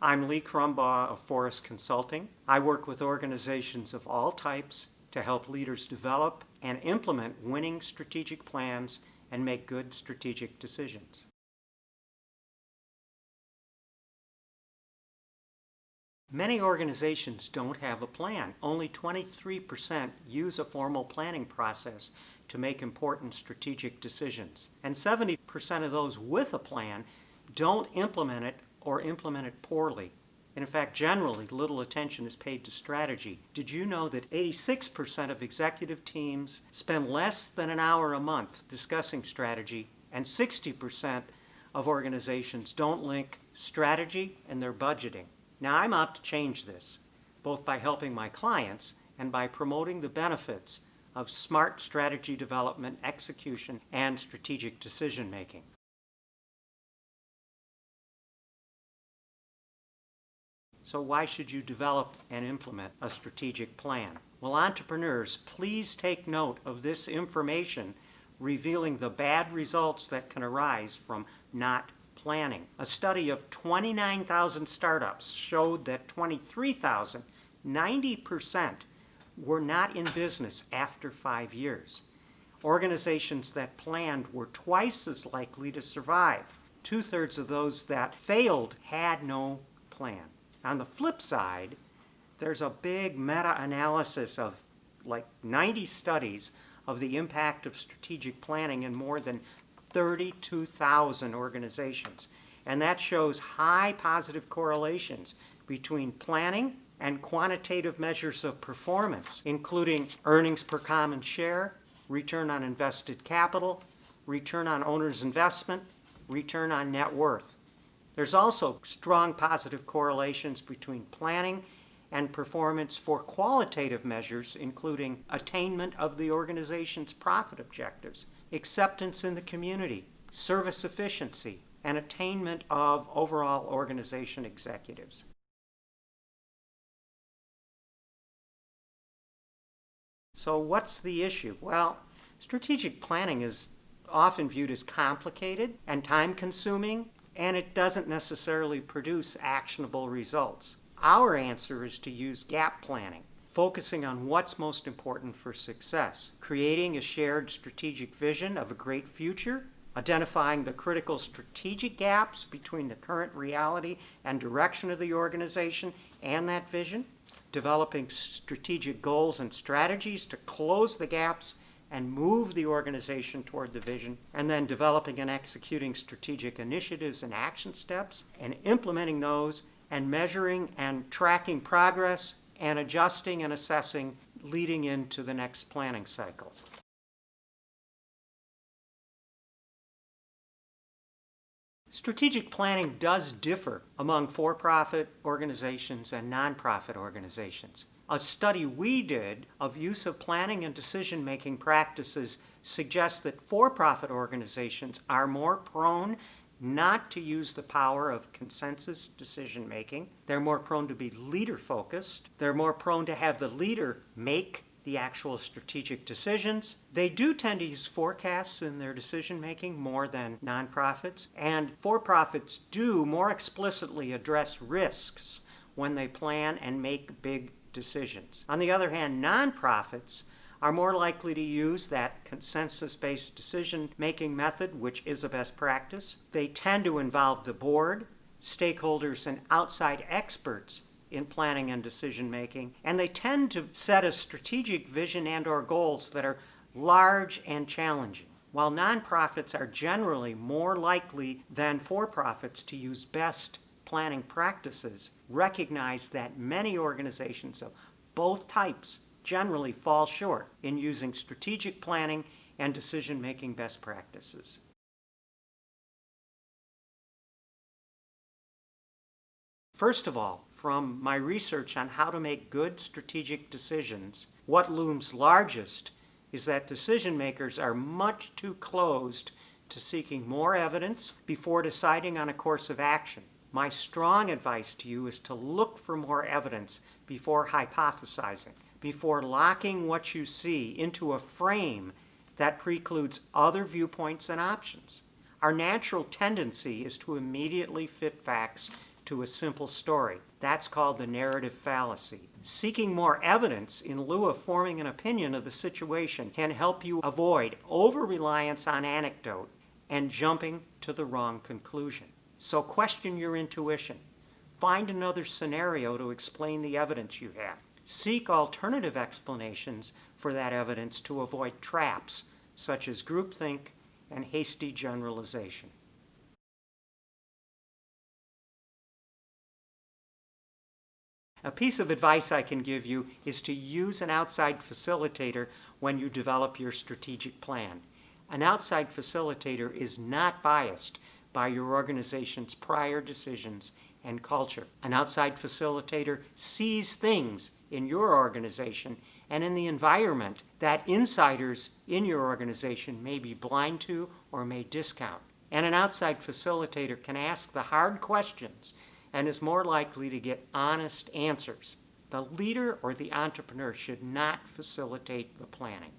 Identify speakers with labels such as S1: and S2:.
S1: I'm Lee Crumbaugh of Forrest Consulting. I work with organizations of all types to help leaders develop and implement winning strategic plans and make good strategic decisions. Many organizations don't have a plan. Only 23% use a formal planning process to make important strategic decisions. And 70% of those with a plan don't implement it or implement it poorly. And in fact, generally, little attention is paid to strategy. Did you know that 86% of executive teams spend less than an hour a month discussing strategy, and 60% of organizations don't link strategy and their budgeting? Now, I'm out to change this, both by helping my clients and by promoting the benefits of smart strategy development, execution, and strategic decision making. So why should you develop and implement a strategic plan? Well, entrepreneurs, please take note of this information revealing the bad results that can arise from not planning. A study of 29,000 startups showed that 23,000, 90%, were not in business after 5 years. Organizations that planned were twice as likely to survive. 2/3 of those that failed had no plan. On the flip side, there's a big meta-analysis of like 90 studies of the impact of strategic planning in more than 32,000 organizations. And that shows high positive correlations between planning and quantitative measures of performance, including earnings per common share, return on invested capital, return on owner's investment, return on net worth. There's also strong positive correlations between planning and performance for qualitative measures, including attainment of the organization's profit objectives, acceptance in the community, service efficiency, and attainment of overall organization executives. So what's the issue? Well, strategic planning is often viewed as complicated and time-consuming, and it doesn't necessarily produce actionable results. Our answer is to use gap planning, focusing on what's most important for success, creating a shared strategic vision of a great future, identifying the critical strategic gaps between the current reality and direction of the organization and that vision, developing strategic goals and strategies to close the gaps and move the organization toward the vision, and then developing and executing strategic initiatives and action steps, and implementing those, and measuring and tracking progress, and adjusting and assessing leading into the next planning cycle. Strategic planning does differ among for-profit organizations and nonprofit organizations. A study we did of use of planning and decision-making practices suggests that for-profit organizations are more prone not to use the power of consensus decision-making. They're more prone to be leader-focused. They're more prone to have the leader make the actual strategic decisions. They do tend to use forecasts in their decision-making more than nonprofits, and for-profits do more explicitly address risks when they plan and make big decisions. On the other hand, nonprofits are more likely to use that consensus-based decision-making method, which is a best practice. They tend to involve the board, stakeholders, and outside experts in planning and decision-making, and they tend to set a strategic vision and/or goals that are large and challenging. While nonprofits are generally more likely than for-profits to use best planning practices, recognize that many organizations of both types generally fall short in using strategic planning and decision-making best practices. First of all, from my research on how to make good strategic decisions, what looms largest is that decision makers are much too closed to seeking more evidence before deciding on a course of action. My strong advice to you is to look for more evidence before hypothesizing, before locking what you see into a frame that precludes other viewpoints and options. Our natural tendency is to immediately fit facts to a simple story. That's called the narrative fallacy. Seeking more evidence in lieu of forming an opinion of the situation can help you avoid over-reliance on anecdote and jumping to the wrong conclusion. So question your intuition. Find another scenario to explain the evidence you have. Seek alternative explanations for that evidence to avoid traps such as groupthink and hasty generalization. A piece of advice I can give you is to use an outside facilitator when you develop your strategic plan. An outside facilitator is not biased by your organization's prior decisions and culture. An outside facilitator sees things in your organization and in the environment that insiders in your organization may be blind to or may discount. And an outside facilitator can ask the hard questions and is more likely to get honest answers. The leader or the entrepreneur should not facilitate the planning.